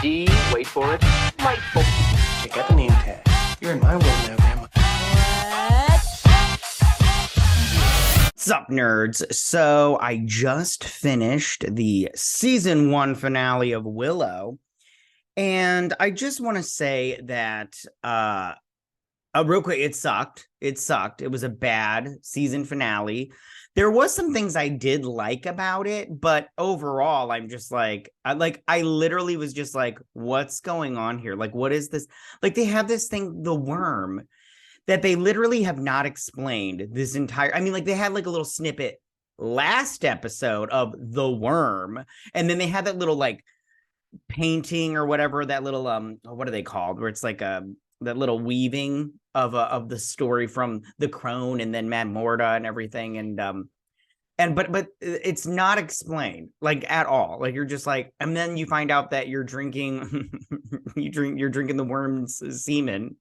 D, wait for it, delightful. Check out the name tag. You're in my world now, Grandma. What's up, nerds? So I just finished the season 1 finale of Willow, and I just want to say that real quick, it sucked. It was a bad season finale. There was some things I did like about it, but overall, I'm just like, I literally was just like, what's going on here? Like, what is this? Like, they have this thing, the worm, that they literally have not explained this entire. I mean, like, they had like a little snippet last episode of the worm, and then they had that little like painting or whatever, that little what are they called? Where it's like that little weaving of the story from the crone and then Mad Morta and everything, but it's not explained like at all. Like, you're just like, and then you find out that you're drinking you're drinking the worm's semen.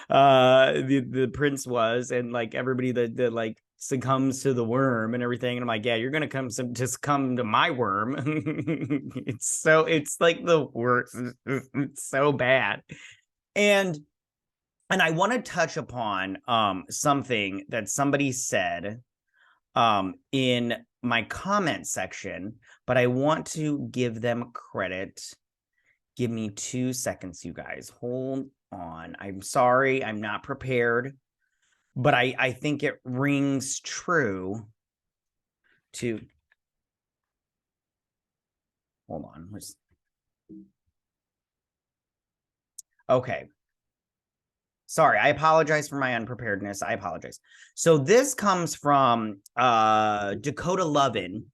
The prince was, and like everybody that like succumbs to the worm and everything, and I'm like, yeah, you're gonna come to my worm. It's like the worst. It's so bad. And I want to touch upon something that somebody said in my comment section, but I want to give them credit. Give me 2 seconds, you guys. Hold on. I'm sorry, I'm not prepared, but I think it rings true to. Hold on. Okay. Sorry, I apologize for my unpreparedness. I apologize. So this comes from Dakota Lovin,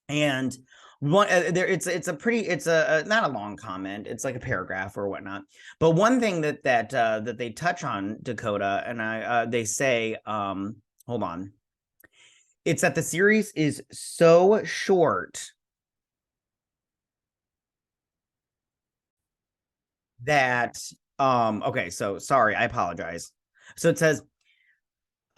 and one it's a not a long comment. It's like a paragraph or whatnot. But one thing that they touch on, Dakota, and they say, hold on, it's that the series is so short that okay, so sorry, I apologize. So it says,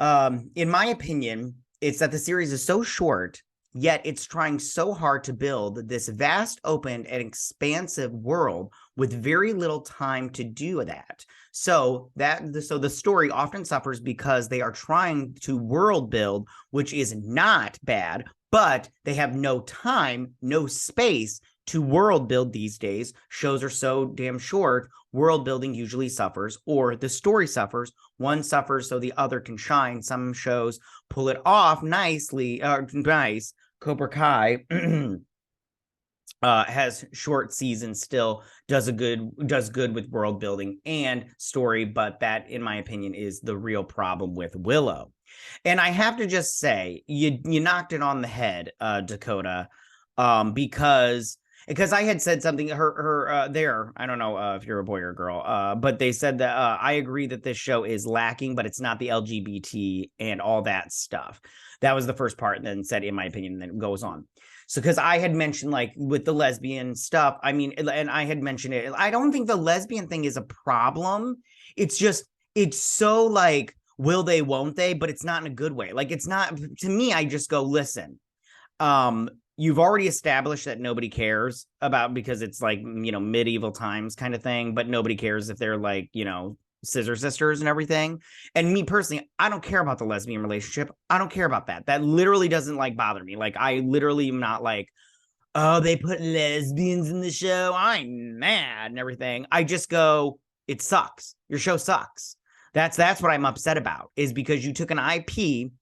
in my opinion, it's that the series is so short, yet it's trying so hard to build this vast, open, and expansive world with very little time to do that. So the story often suffers because they are trying to world build, which is not bad, but they have no time, no space to world build these days. Shows are so damn short. World building usually suffers, or the story suffers. One suffers so the other can shine. Some shows pull it off nicely. Nice. Cobra Kai has short seasons, still does good with world building and story, but that, in my opinion, is the real problem with Willow. And I have to just say, you knocked it on the head, Dakota, because I had said something, there, I don't know if you're a boy or a girl, but they said that I agree that this show is lacking, but it's not the LGBT and all that stuff. That was the first part, and then said, in my opinion, and then it goes on. So, because I had mentioned, like, with the lesbian stuff, I mean, and I had mentioned it, I don't think the lesbian thing is a problem. It's just, it's so, like, will they, won't they, but it's not in a good way. Like, it's not, to me, I just go, listen, you've already established that nobody cares about, because it's like, you know, medieval times kind of thing, but nobody cares if they're like, you know, scissor sisters and everything. And me personally, I don't care about the lesbian relationship. I don't care about that. That literally doesn't like bother me. Like, I literally am not like, oh, they put lesbians in the show, I'm mad and everything. I just go, it sucks. Your show sucks. That's what I'm upset about, is because you took an IP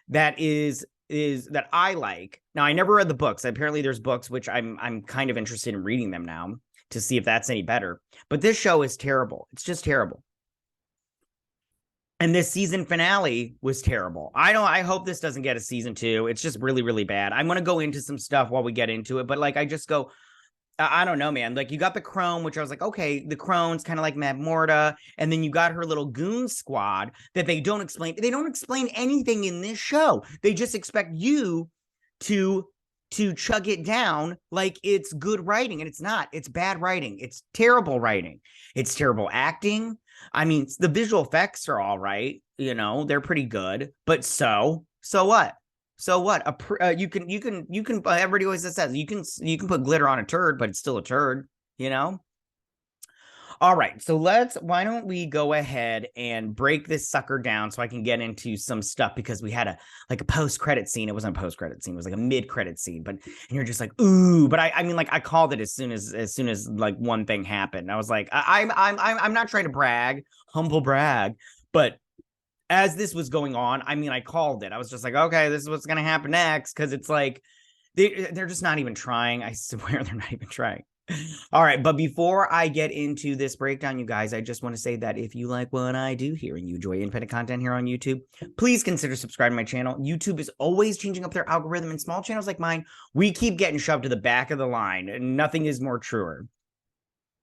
that is that I like. Now, I never read the books. Apparently there's books, which I'm kind of interested in reading them now to see if that's any better. But this show is terrible. It's just terrible. And this season finale was terrible. I hope this doesn't get a season 2. It's just really, really bad. I'm going to go into some stuff while we get into it, but like, I just go, I don't know, man. Like, you got the crone, which I was like, okay, the crone's kind of like Mad Morta, and then you got her little goon squad that they don't explain. They don't explain anything in this show. They just expect you to chug it down like it's good writing, and it's not. It's bad writing. It's terrible writing. It's terrible acting. I mean, the visual effects are all right. You know, they're pretty good, but so what? So what? You can. Everybody always says you can put glitter on a turd, but it's still a turd. you know? All right, so why don't we go ahead and break this sucker down so I can get into some stuff, because we had a post-credit scene. It wasn't a post-credit scene, it was like a mid-credit scene, but and you're just like, ooh, but I mean, like, I called it as soon as like one thing happened. I was like, I'm not trying to brag, humble brag, but as this was going on, I mean, I called it. I was just like, okay, this is what's gonna happen next, because it's like they're just not even trying. I swear they're not even trying. All right, but before I get into this breakdown, you guys, I just want to say that if you like what I do here and you enjoy independent content here on YouTube, please consider subscribing to my channel. YouTube is always changing up their algorithm, and small channels like mine, we keep getting shoved to the back of the line, and nothing is more truer.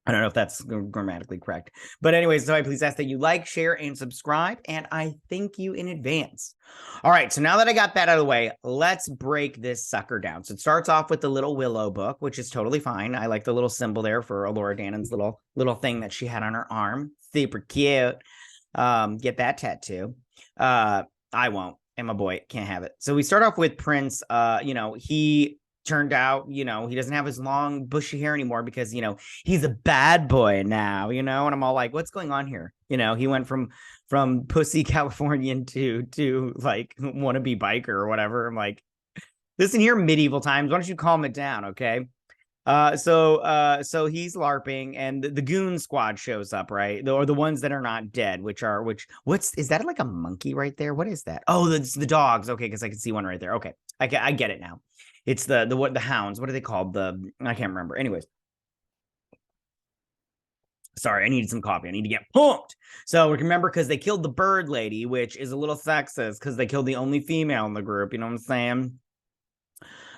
I don't know if that's grammatically correct. But anyways, so I please ask that you like, share, and subscribe, and I thank you in advance. All right, so now that I got that out of the way, let's break this sucker down. So it starts off with the little Willow book, which is totally fine. I like the little symbol there for Alora Dannon's little thing that she had on her arm. Super cute. Get that tattoo. I won't, and my boy can't have it. So we start off with Prince. He turned out, he doesn't have his long bushy hair anymore because, he's a bad boy now, and I'm all like, what's going on here? He went from pussy Californian to like wannabe biker or whatever. I'm like, listen here, medieval times, why don't you calm it down, okay? So he's LARPing, and the goon squad shows up, right? Or the ones that are not dead, is that like a monkey right there? What is that? Oh, it's the dogs. Okay, because I can see one right there. Okay, I get it now. It's the hounds. What are they called? I can't remember. Anyways. Sorry, I needed some coffee. I need to get pumped. So remember, because they killed the bird lady, which is a little sexist because they killed the only female in the group. You know what I'm saying?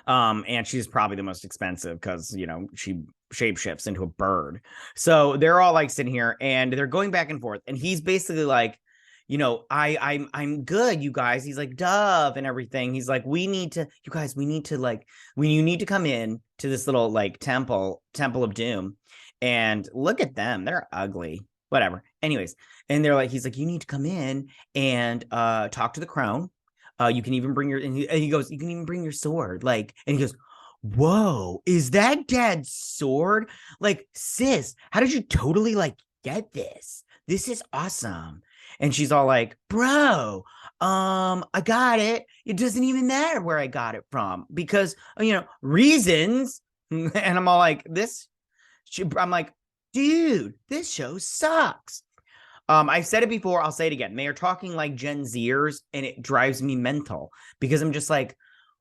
And she's probably the most expensive because, she shapeshifts into a bird. So they're all like sitting here and they're going back and forth. And he's basically like, I'm good, you guys. He's like, Dove and everything. He's like, you need to come in to this little like temple of doom, and look at them. They're ugly. Whatever. Anyways, and he's like, you need to come in and talk to the crone. You can even bring and he goes, you can even bring your sword. And he goes, whoa, is that Dad's sword? Like, sis, how did you totally get this? This is awesome. And she's all like, bro, I got it. It doesn't even matter where I got it from because, reasons. And I'm all like, I'm like, dude, this show sucks. I've said it before. I'll say it again. They are talking like Gen Zers, and it drives me mental because I'm just like,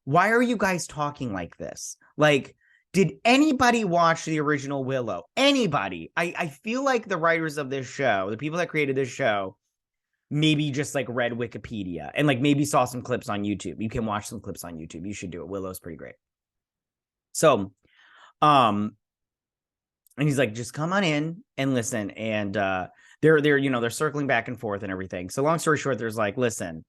why are you guys talking like this? Like, did anybody watch the original Willow? Anybody? I feel like the writers of this show, the people that created this show, maybe just read Wikipedia and maybe saw some clips on YouTube. You can watch some clips on YouTube. You should do it. Willow's pretty great. So, and he's like, just come on in and listen. And they're circling back and forth and everything. So long story short, there's listen,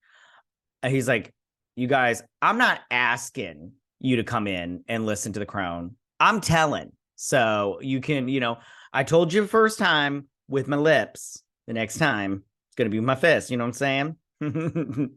he's like, you guys, I'm not asking you to come in and listen to the crone. I'm telling. So you can, I told you the first time with my lips. The next time it's going to be with my fist. You know what I'm saying?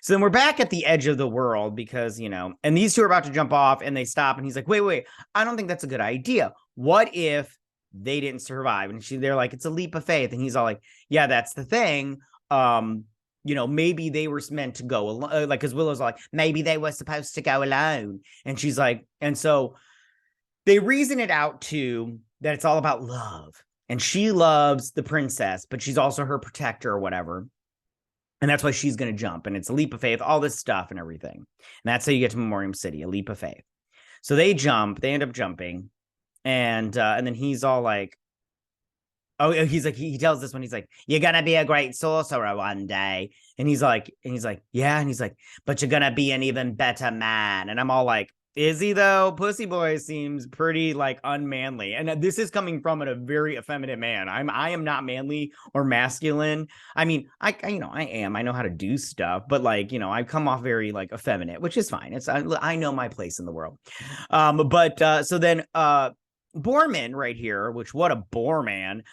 So then we're back at the edge of the world because, and these two are about to jump off and they stop. And he's like, wait, I don't think that's a good idea. What if they didn't survive? And they're like, it's a leap of faith. And he's all like, yeah, that's the thing. Maybe they were meant to go alone. Because Willow's like, maybe they were supposed to go alone. And she's like, and so they reason it out too, that it's all about love. And she loves the princess, but she's also her protector or whatever. And that's why she's going to jump. And it's a leap of faith, all this stuff and everything. And that's how you get to Memoriam City, a leap of faith. So they end up jumping. And then he's all like, oh, he's like, he tells this one, he's like, you're going to be a great sorcerer one day. And he's like, yeah. And he's like, but you're going to be an even better man. And I'm all like, is he though? Pussy boy seems pretty unmanly. And this is coming from a very effeminate man. I am not manly or masculine. I mean, I am. I know how to do stuff, but I come off very effeminate, which is fine. I know my place in the world. So then Boorman right here, which what a bore man.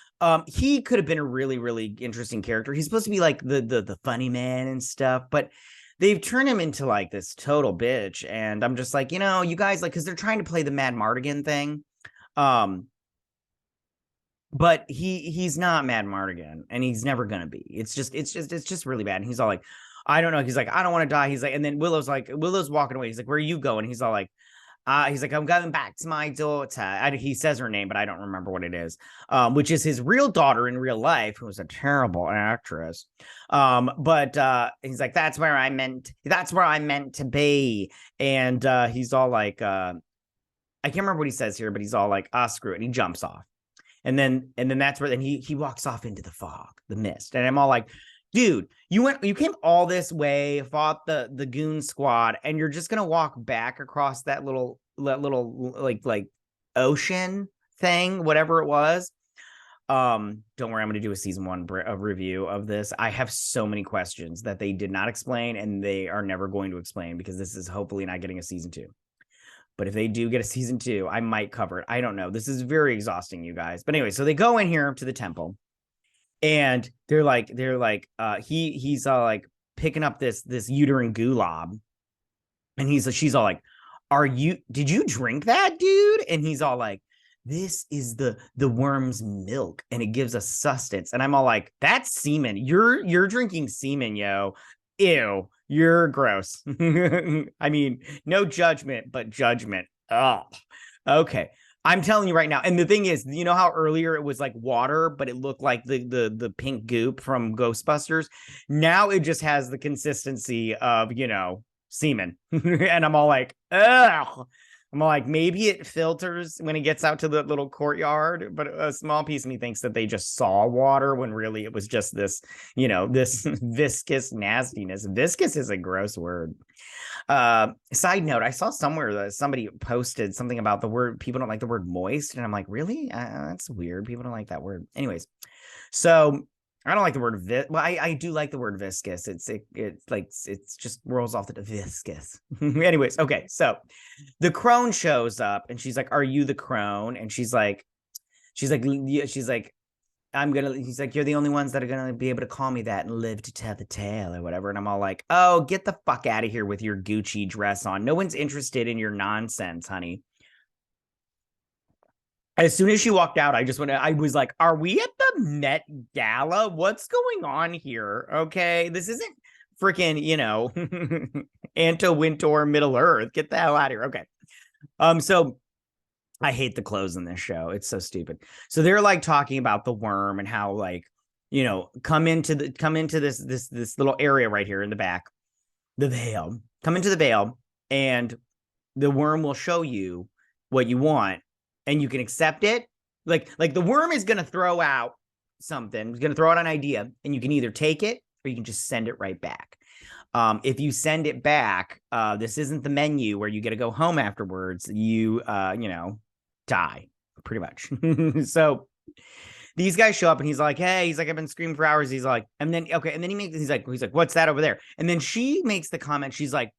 He could have been a really, really interesting character. He's supposed to be the funny man and stuff, but they've turned him into this total bitch. And I'm just like, you guys, because they're trying to play the Mad Mardigan thing. but he's not Mad Mardigan, and he's never gonna be. It's just really bad. And he's all like, I don't know. He's like, I don't want to die. He's like, and then Willow's walking away. He's like, where are you going? He's all like, he's like, I'm going back to my daughter. He says her name, but I don't remember what it is. Which is his real daughter in real life, who was a terrible actress. But he's like, that's where I meant to be. And he's all like, I can't remember what he says here, but he's all like, screw it. And he jumps off. And then that's where then he walks off into the fog, the mist. And I'm all like, dude, you came all this way, fought the goon squad, and you're just gonna walk back across that little like ocean thing, whatever it was. Don't worry, I'm gonna do a season 1 review of this. I have so many questions that they did not explain, and they are never going to explain, because this is hopefully not getting a season 2. But if they do get a season 2, I might cover it. I don't know. This is very exhausting, you guys. But anyway, so they go in here to the temple, and they're like, he's all like picking up this uterine gulab, and she's all like, did you drink that, dude? And he's all like, this is the worm's milk, and it gives us sustenance. And I'm all like, that's semen. You're drinking semen, yo. Ew, you're gross. I mean, no judgment, but judgment. Oh, okay. I'm telling you right now. And the thing is, you know how earlier it was like water, but it looked like the pink goop from Ghostbusters? Now it just has the consistency of, semen. And I'm all like, ugh. I'm like, maybe it filters when it gets out to the little courtyard, but a small piece of me thinks that they just saw water when really it was just this, this viscous nastiness. Viscous is a gross word. Side note, I saw somewhere that somebody posted something about the word, people don't like the word moist. And I'm like, really? That's weird. People don't like that word. Anyways, so I don't like the word well, I do like the word viscous. It's just rolls off the viscous. Anyways, okay. So the crone shows up, and she's like, "Are you the crone?" And she's like, he's like, you're the only ones that are gonna be able to call me that and live to tell the tale or whatever. And I'm all like, oh, get the fuck out of here with your Gucci dress on. No one's interested in your nonsense, honey. As soon as she walked out, I was like, are we at the Met Gala? What's going on here? Okay, this isn't freaking, Anto Wintour Middle Earth. Get the hell out of here. Okay. So I hate the clothes in this show. It's so stupid. So they're like talking about the worm and how, like, come into this little area right here in the back, the veil. Come into the veil, and the worm will show you what you want, and you can accept it. Like the worm is going to throw out something, it's going to throw out an idea, and you can either take it or you can just send it right back. If you send it back, this isn't the menu where you get to go home afterwards. You, die pretty much. So these guys show up, and he's like, hey, he's like, I've been screaming for hours. He's like, and then, okay. And then he's like, what's that over there? And then she makes the comment. She's like,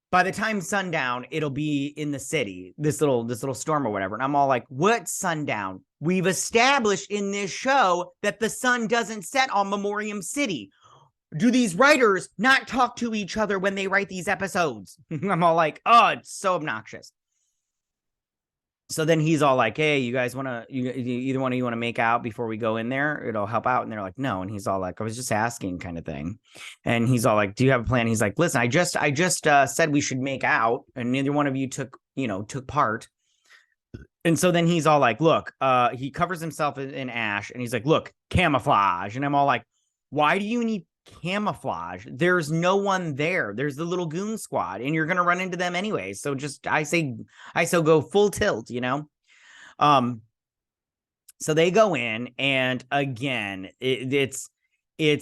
by the time sundown, it'll be in the city, this little storm or whatever. And I'm all like, what sundown? We've established in this show that the sun doesn't set on Memoriam City. Do these writers not talk to each other when they write these episodes? I'm all like, oh, it's so obnoxious. So then he's all like, hey, you guys either one of you want to make out before we go in there? It'll help out. And they're like, no. And he's all like, I was just asking, kind of thing. And he's all like, do you have a plan? He's like, listen, I just said we should make out, and neither one of you took part. And so then he's all like, look, he covers himself in ash, and he's like, look, camouflage. And I'm all like, why do you need camouflage? There's no one there. There's the little goon squad, and you're gonna run into them anyway. So just I say go full tilt, So they go in, and again, it's a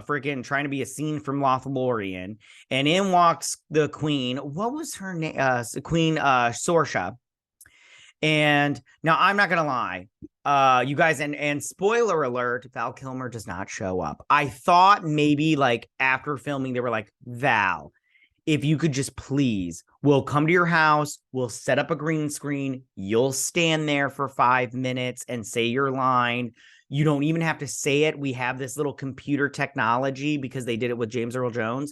freaking trying to be a scene from Lothlorien, and in walks the queen. What was her name? Queen Sorsha. And now I'm not gonna lie, you guys, and spoiler alert, Val Kilmer does not show up. I thought maybe like after filming, they were like, Val, if you could just please, we'll come to your house, we'll set up a green screen, you'll stand there for 5 minutes and say your line. You don't even have to say it. We have this little computer technology, because they did it with James Earl Jones.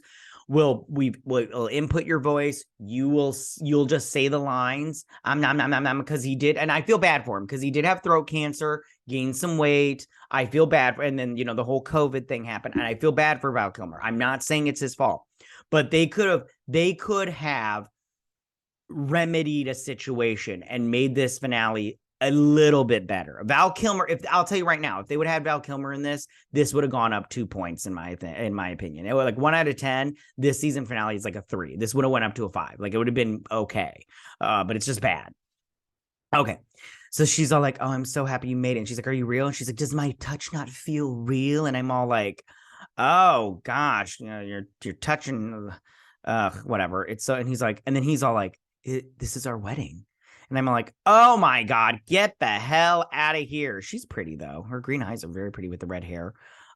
we'll input your voice. You'll just say the lines. I'm because he did, and I feel bad for him because he did have throat cancer, gained some weight. I feel bad for, and then the whole COVID thing happened, and I feel bad for Val Kilmer. I'm not saying it's his fault, but they could have remedied a situation and made this finale a little bit better. Val Kilmer, if I'll tell you right now, if they would have had Val Kilmer in this would have gone up 2 points in my opinion. It was like 1 out of 10. This season finale is like a 3. This would have went up to a 5. Like it would have been okay. But it's just bad. Okay. So she's all like, "Oh, I'm so happy you made it." And she's like, "Are you real?" And she's like, "Does my touch not feel real?" And I'm all like, "Oh gosh, you're touching whatever." It's so, and he's like, and then he's all like, "This is our wedding." And I'm like, "Oh my God, get the hell out of here." She's pretty though. Her green eyes are very pretty with the red hair.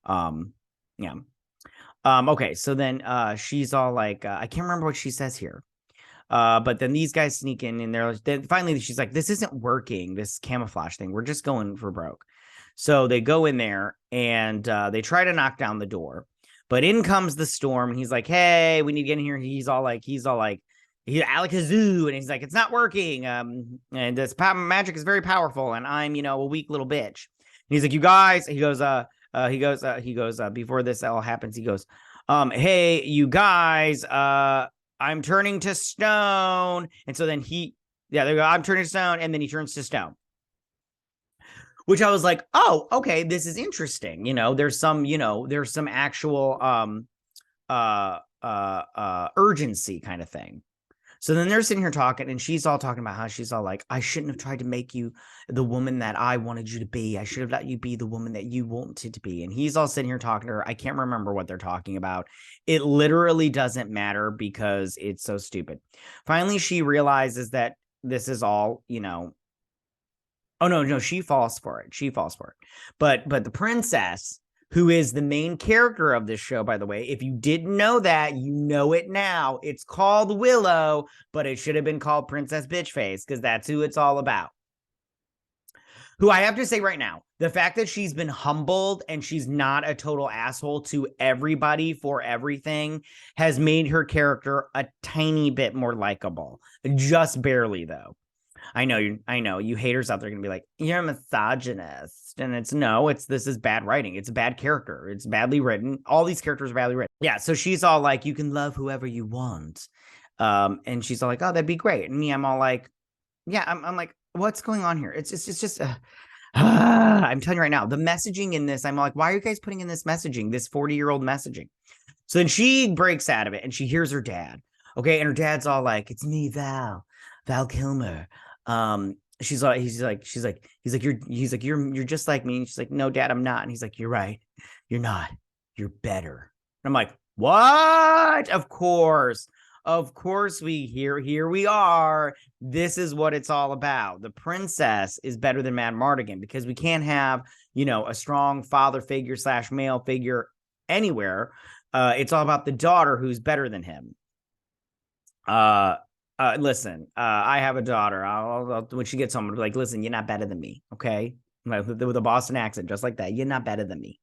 Yeah. Okay. So then she's all like, I can't remember what she says here. But then these guys sneak in and then finally she's like, "This isn't working, this camouflage thing. We're just going for broke." So they go in there and they try to knock down the door, but in comes the storm. And he's like, "Hey, we need to get in here." He's all like, he's Alakazoo, and he's like, "It's not working. And this magic is very powerful, and I'm, a weak little bitch." And he's like, "You guys," he goes, before this all happens, he goes, "Hey, you guys, I'm turning to stone." And so then they go, "I'm turning to stone," and then he turns to stone. Which I was like, "Oh, okay, this is interesting." There's some actual urgency kind of thing. So then they're sitting here talking, and she's all talking about how she's all like, "I shouldn't have tried to make you the woman that I wanted you to be. I should have let you be the woman that you wanted to be." And he's all sitting here talking to her. I can't remember what they're talking about. It literally doesn't matter because it's so stupid. Finally, she realizes that this is all, oh, no, she falls for it. But the princess, who is the main character of this show, by the way. If you didn't know that, you know it now. It's called Willow, but it should have been called Princess Bitchface because that's who it's all about. Who I have to say right now, the fact that she's been humbled and she's not a total asshole to everybody for everything has made her character a tiny bit more likable. Just barely, though. I know you haters out there are gonna be like, "You're a misogynist," and this is bad writing. It's a bad character. It's badly written. All these characters are badly written. Yeah. So she's all like, "You can love whoever you want," and she's all like, "Oh, that'd be great." And me, I'm all like, "Yeah." I'm like, "What's going on here?" It's just. I'm telling you right now, the messaging in this, I'm like, "Why are you guys putting in this messaging? This 40-year-old messaging?" So then she breaks out of it and she hears her dad. Okay, and her dad's all like, "It's me, Val Kilmer." He's like, you're just like me. And she's like, "No, Dad, I'm not." And he's like, "You're right. You're not. You're better." And I'm like, "What?" Of course here we are. This is what it's all about. The princess is better than Mad Mardigan because we can't have, a strong father figure / male figure anywhere. It's all about the daughter who's better than him. Listen, I have a daughter. I'll when she gets home, I'll be like, "Listen, you're not better than me." Okay. With a Boston accent, just like that. "You're not better than me."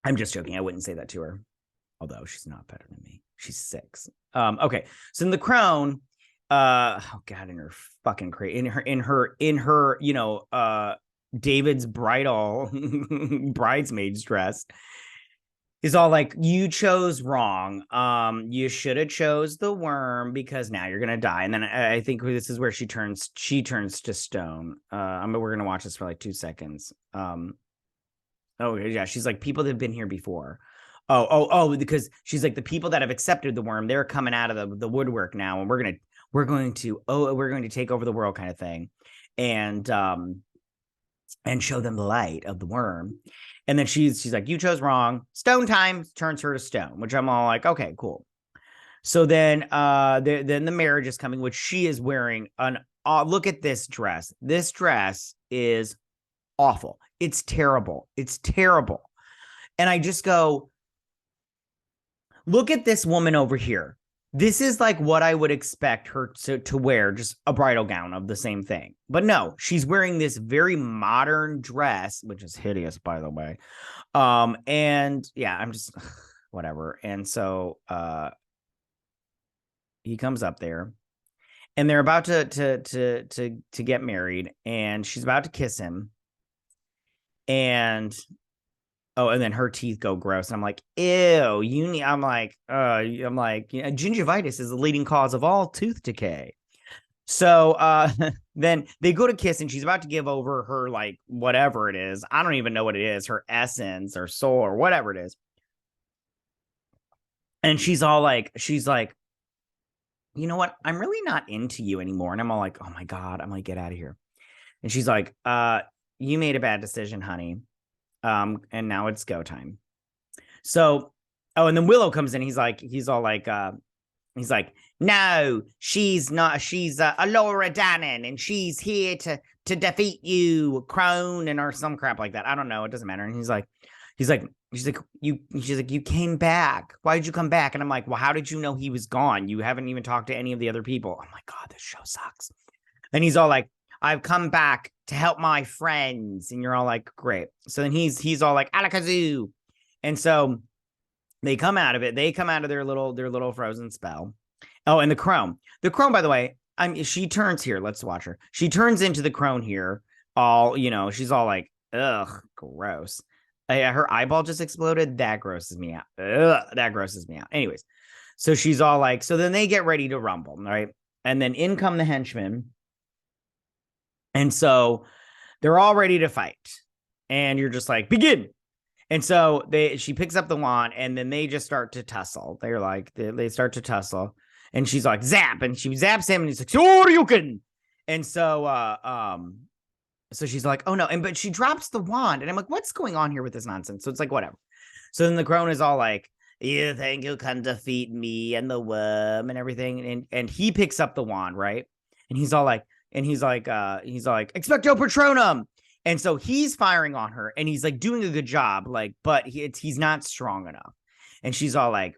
I'm just joking. I wouldn't say that to her. Although she's not better than me. She's 6. Okay. So in the crone, oh God, in her fucking in her, David's bridal bridesmaid's dress, is all like, "You chose wrong. You should have chose the worm because now you're gonna die." And then I think this is where she turns to stone. We're gonna watch this for like 2 seconds. Oh yeah, she's like, "People that have been here before." Because she's like, "The people that have accepted the worm, they're coming out of the woodwork now, and we're going to take over the world," kind of thing, and show them the light of the worm. And then she's like, "You chose wrong. Stone time," turns her to stone, which I'm all like, "Okay, cool." So then the marriage is coming, which she is wearing look at this dress. This dress is awful. It's terrible. And I just go, look at this woman over here. This is like what I would expect her to wear, just a bridal gown of the same thing. But no, she's wearing this very modern dress, which is hideous, by the way. And yeah, I'm just, whatever. And so he comes up there, and they're about to get married, and she's about to kiss him, and and then her teeth go gross, and I'm like, ew, I'm like, gingivitis is the leading cause of all tooth decay. So then they go to kiss, and she's about to give over her, like, whatever it is. I don't even know what it is, her essence or soul or whatever it is. And she's like, you know what? I'm really not into you anymore. And I'm all like, oh my God, I'm like, get out of here. And she's like, you made a bad decision, honey. And now it's go time. So, and then Willow comes in. He's like, no, she's not. She's Alora Dannon, and she's here to defeat you, Crone, or some crap like that. I don't know. It doesn't matter. And she's like, you came back. Why did you come back? And I'm like, well, how did you know he was gone? You haven't even talked to any of the other people. I'm like, God, this show sucks. And he's all like, I've come back to help my friends. And you're all like, great. So then he's all like, alakazoo. And so they come out of it. They come out of their little frozen spell. Oh, and the crone, by the way, she turns here. Let's watch her. She turns into the crone here. All, she's all like, ugh, gross. Her eyeball just exploded. That grosses me out. Ugh, that grosses me out. Anyways, so she's all like, so then they get ready to rumble, right? And then in come the henchmen. And so they're all ready to fight. And you're just like, begin. And so she picks up the wand, and then they just start to tussle. They're like, they start to tussle. And she's like, zap. And she zaps him, and he's like, Shoryuken. And so, so she's like, oh no. But she drops the wand. And I'm like, what's going on here with this nonsense? So it's like, whatever. So then the crone is all like, you think you can defeat me and the worm and everything. And he picks up the wand, right? And he's all like, expecto patronum. And so he's firing on her, and he's like doing a good job, like, but he's not strong enough. And she's all like,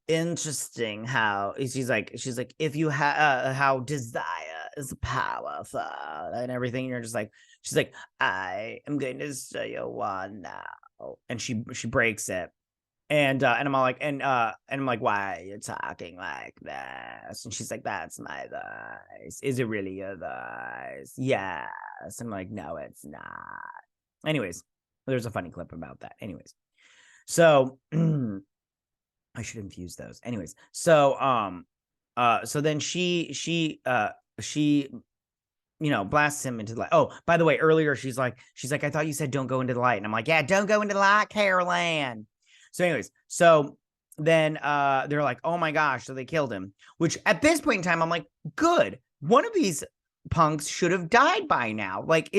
interesting how she's like, if you have how desire is powerful and everything. And you're just like, she's like, I am going to steal your wand now. And she breaks it. And I'm all like, and I'm like, why are you talking like this? And she's like, that's my voice. Is it really your voice? Yes. I'm like, no, it's not. Anyways, there's a funny clip about that. Anyways, so I should infuse those. Anyways, so so then she blasts him into the light. Oh, by the way, earlier she's like, I thought you said don't go into the light. And I'm like, yeah, don't go into the light, Caroline. So anyways, so then they're like, oh my gosh, so they killed him, which at this point in time, I'm like, good. One of these punks should have died by now. Like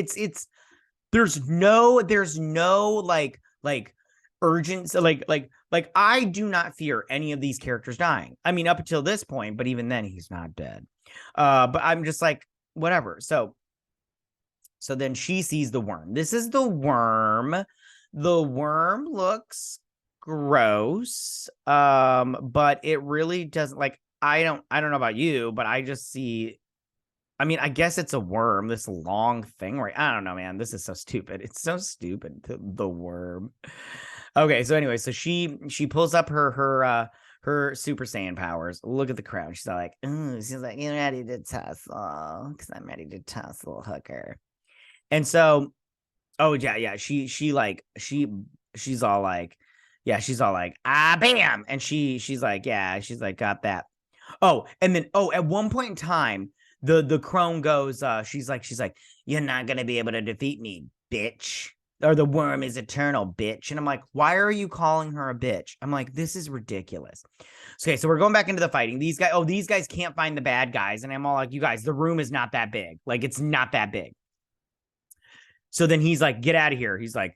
there's no like urgency. Like I do not fear any of these characters dying. I mean, up until this point, but even then he's not dead. But I'm just like, whatever. So then she sees the worm. This is the worm. The worm looks gross, but it really doesn't, like, I don't know about you, but I just see, I mean, I guess it's a worm, this long thing, right? I don't know, man. This is so stupid. It's so stupid, the worm. Okay, so anyway, so she pulls up her Super Saiyan powers. Look at the crowd. She's like, ooh, she's like, you ready to tussle? Because I'm ready to tussle, hooker. And so, oh yeah, she's all like, bam, and she's like, yeah, she's like, got that. Oh, and then at one point in time, the crone goes, she's like, you're not gonna be able to defeat me, bitch. Or the worm is eternal, bitch. And I'm like, why are you calling her a bitch? I'm like, this is ridiculous. Okay, so we're going back into the fighting. These guys can't find the bad guys. And I'm all like, you guys, the room is not that big. Like, it's not that big. So then he's like, get out of here. He's like,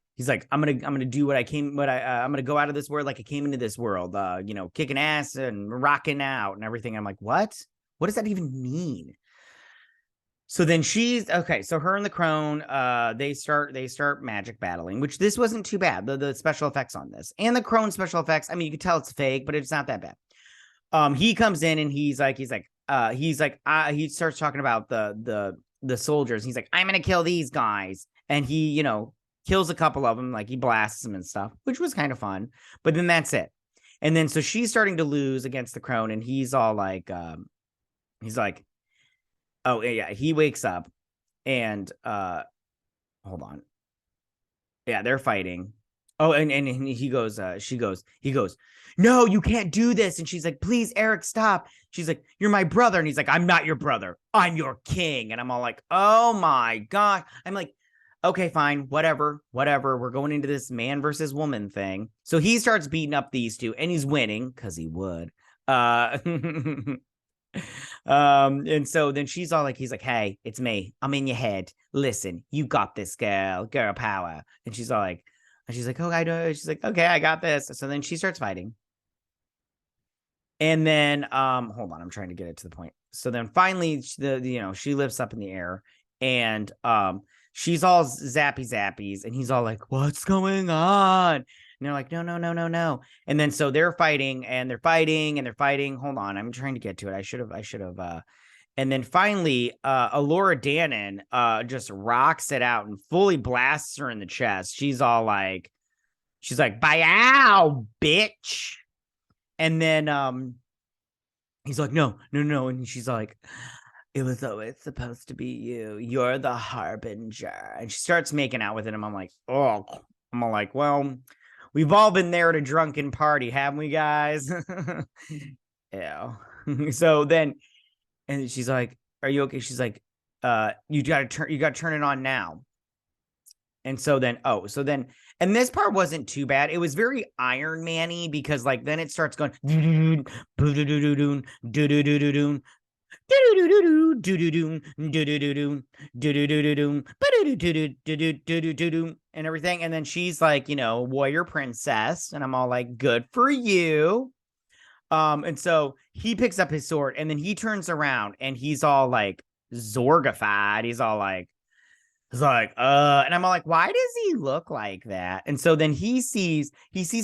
I'm gonna do what I came, I'm gonna go out of this world like I came into this world, kicking ass and rocking out and everything. I'm like, what? What does that even mean? So then she's okay. So her and the crone, they start magic battling, which this wasn't too bad. The special effects on this and the crone special effects. I mean, you can tell it's fake, but it's not that bad. He comes in and he starts talking about the soldiers. He's like, I'm gonna kill these guys, and he kills a couple of them, like he blasts them and stuff, which was kind of fun. But then that's it. And then so she's starting to lose against the crone, and he's all like, oh yeah, he wakes up and hold on. Yeah, they're fighting. Oh, and he goes, he goes, no, you can't do this. And she's like, please, Eric, stop. She's like, you're my brother. And he's like, I'm not your brother. I'm your king. And I'm all like, oh my God. I'm like, okay, fine, whatever. We're going into this man versus woman thing. So he starts beating up these two, and he's winning because he would. And so then he's like, hey, it's me. I'm in your head. Listen, you got this, girl power. And she's like, oh, I know. She's like, okay, I got this. So then she starts fighting. And then, hold on, I'm trying to get it to the point. So then finally, she lifts up in the air, and she's all zappies, and he's all like, what's going on? And they're like, no. And then so they're fighting. Hold on, I'm trying to get to it. I should have. And then finally, Alora Dannon just rocks it out and fully blasts her in the chest. She's like, "Bye, bitch." And then he's like, no. And she's like, it was always supposed to be you. You're the harbinger. And she starts making out with him. I'm like, oh. I'm all like, well, we've all been there at a drunken party, haven't we, guys? Yeah. So then, and she's like, are you okay? She's like, you gotta turn it on now. And so then, and this part wasn't too bad. It was very Iron Man-y because like then it starts going and everything. And then she's like, warrior princess. And I'm all like, good for you. And so he picks up his sword, and then he turns around and he's all like Zorgified. He's like, and I'm all like, why does he look like that? And so then he sees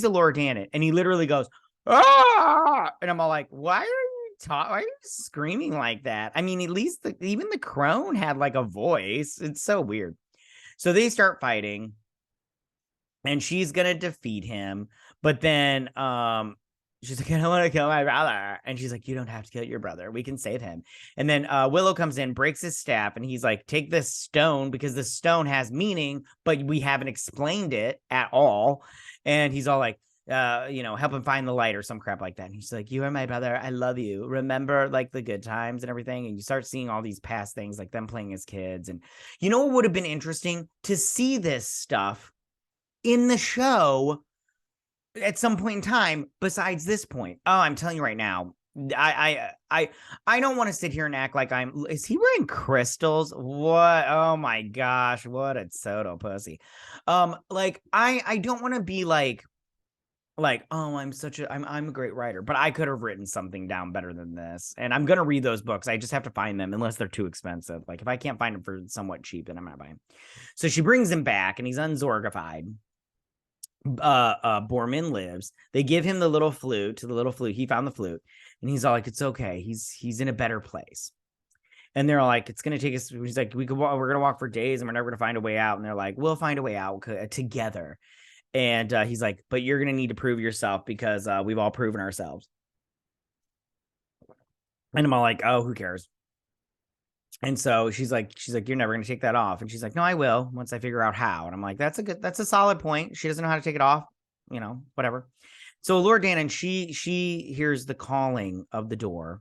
Alora Dannon, and he literally goes, ah! And I'm all like, why are you screaming like that? I mean, at least even the crone had like a voice. It's so weird. So they start fighting, and she's gonna defeat him, but then she's like, I don't want to kill my brother. And she's like, you don't have to kill your brother. We can save him. And then Willow comes in, breaks his staff, and he's like, take this stone because the stone has meaning, but we haven't explained it at all. And he's all like, help him find the light or some crap like that. And he's like, you are my brother. I love you. Remember like the good times and everything. And you start seeing all these past things, like them playing as kids. And what would have been interesting to see this stuff in the show at some point in time besides this point. Oh, I'm telling you right now, I don't want to sit here and act like is he wearing crystals? What? Oh my gosh, what a total pussy. Like I don't want to be like, oh, I'm a great writer, but I could have written something down better than this. And I'm gonna read those books. I just have to find them unless they're too expensive. Like if I can't find them for somewhat cheap, then I'm not buying them. So she brings him back, and he's unzorgified. Borman lives. They give him the little flute. He found the flute, and he's all like, it's okay. He's in a better place. And they're all like, it's gonna take us. He's like, we're gonna walk for days, and we're never gonna find a way out. And they're like, we'll find a way out together. And he's like, but you're gonna need to prove yourself because we've all proven ourselves. And I'm all like, oh, who cares? And so she's like, you're never going to take that off. And she's like, no, I will once I figure out how. And I'm like, that's a solid point. She doesn't know how to take it off, whatever. So Alora Dannon, she hears the calling of the door,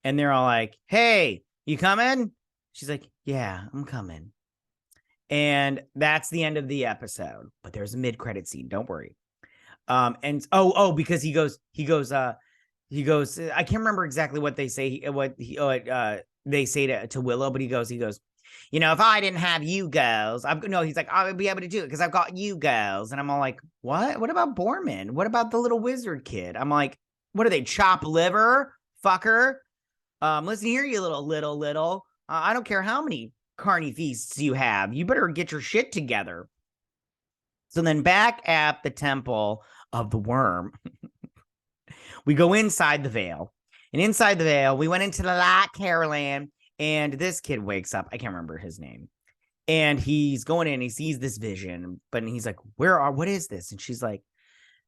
and they're all like, hey, you coming? She's like, yeah, I'm coming. And that's the end of the episode, but there's a mid-credit scene. Don't worry. And because he goes, I can't remember exactly what they say. They say to Willow, but he goes, if I didn't have you girls, he's like, I would be able to do it because I've got you girls. And I'm all like, what? What about Borman? What about the little wizard kid? I'm like, what are they, chop liver? Fucker. Listen here, you little. I don't care how many carny feasts you have. You better get your shit together. So then back at the Temple of the Worm, we go inside the Veil. And inside the Veil, we went into the Light Caroline, and this kid wakes up. I can't remember his name. And he's going in, he sees this vision, but he's like, what is this? And she's like,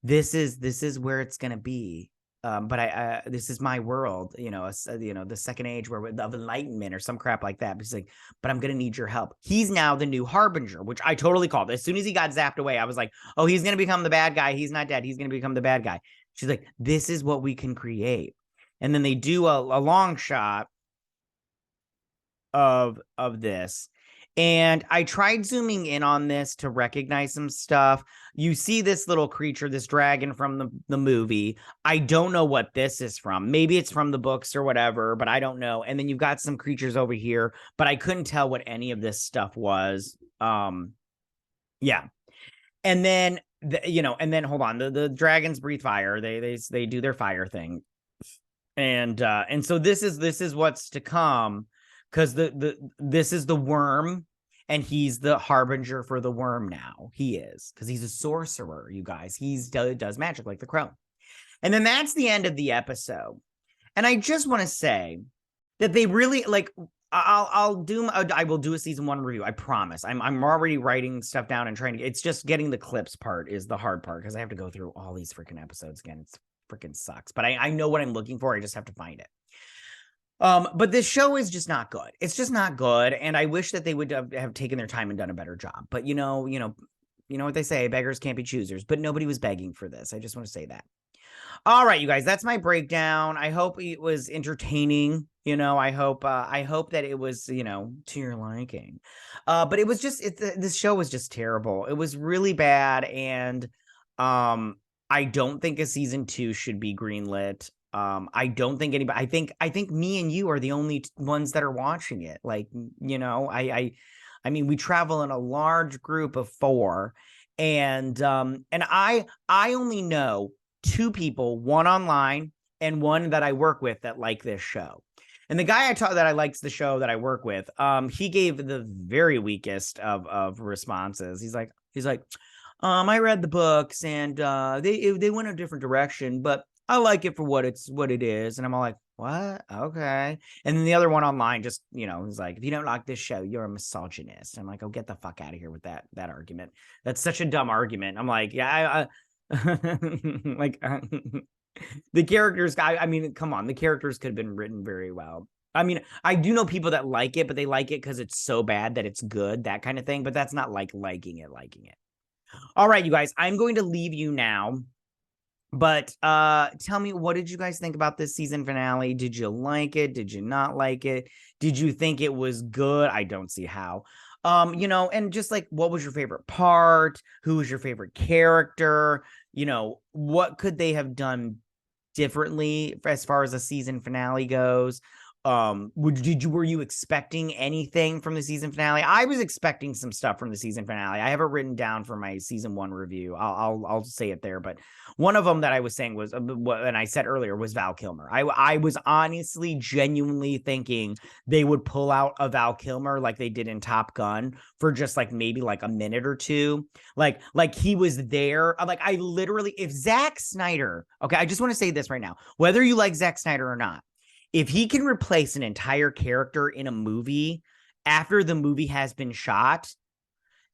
this is where it's gonna be. But this is my world, the second age of enlightenment or some crap like that. But he's like, but I'm gonna need your help. He's now the new harbinger, which I totally called. As soon as he got zapped away, I was like, oh, he's gonna become the bad guy. He's not dead. He's gonna become the bad guy. She's like, this is what we can create. And then they do a long shot of this. And I tried zooming in on this to recognize some stuff. You see this little creature, this dragon from the movie. I don't know what this is from. Maybe it's from the books or whatever, but I don't know. And then you've got some creatures over here, but I couldn't tell what any of this stuff was. Yeah. And then, hold on. The dragons breathe fire. They do their fire thing. And so this is what's to come. Because this is the worm, and he's the harbinger for the worm now. He is, because he's a sorcerer, you guys. He does magic like the crow. And then that's the end of the episode. And I just want to say that they really, like, I will do a season 1 review. I promise. I'm already writing stuff down and trying to. It's just getting the clips part is the hard part, because I have to go through all these freaking episodes again. It's freaking sucks. But I know what I'm looking for. I just have to find it. But this show is just not good. It's just not good. And I wish that they would have taken their time and done a better job. But you know what they say, beggars can't be choosers, but nobody was begging for this. I just want to say that. All right, you guys, that's my breakdown. I hope it was entertaining. I hope that it was, to your liking. But it was just, this show was just terrible. It was really bad. And, I don't think a season 2 should be greenlit. I don't think anybody, I think me and you are the only ones that are watching it. Like, I mean, we travel in a large group of 4, and I only know 2 people, one online and one that I work with, that like this show. And the guy that I likes the show that I work with, he gave the very weakest of responses. He's like, I read the books, and they went a different direction, but I like it for what it is. And I'm all like, what? Okay. And then the other one online just, he's like, if you don't like this show, you're a misogynist. I'm like, oh, get the fuck out of here with that argument. That's such a dumb argument. I'm like, yeah, like, the characters, I mean, come on, the characters could have been written very well. I mean, I do know people that like it, but they like it because it's so bad that it's good, that kind of thing. But that's not like liking it. All right, you guys, I'm going to leave you now. But tell me, what did you guys think about this season finale? Did you like it? Did you not like it? Did you think it was good? I don't see how. And just like, what was your favorite part? Who was your favorite character? What could they have done differently as far as a season finale goes? Were you expecting anything from the season finale? I was expecting some stuff from the season finale. I have it written down for my season 1 review. I'll say it there, but one of them that I was saying was, and I said earlier, was Val Kilmer. I was honestly, genuinely thinking they would pull out a Val Kilmer like they did in Top Gun for just like maybe like a minute or two. Like he was there. Like, I literally, if Zack Snyder, okay, I just want to say this right now, whether you like Zack Snyder or not, if he can replace an entire character in a movie after the movie has been shot,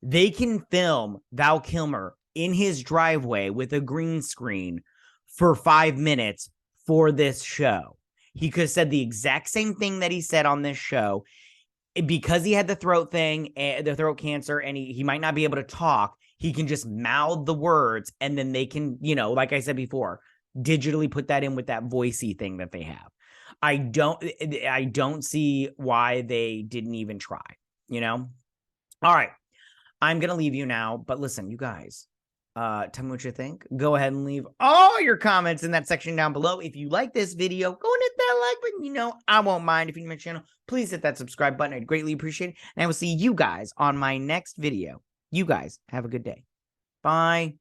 they can film Val Kilmer in his driveway with a green screen for 5 minutes for this show. He could have said the exact same thing that he said on this show. Because he had the throat thing, the throat cancer, and he might not be able to talk, he can just mouth the words, and then they can, like I said before, digitally put that in with that voicey thing that they have. I don't see why they didn't even try, All right. I'm going to leave you now, but listen, you guys, tell me what you think. Go ahead and leave all your comments in that section down below. If you like this video, go and hit that like button. I won't mind. If you're new to my channel, please hit that subscribe button. I'd greatly appreciate it. And I will see you guys on my next video. You guys have a good day. Bye.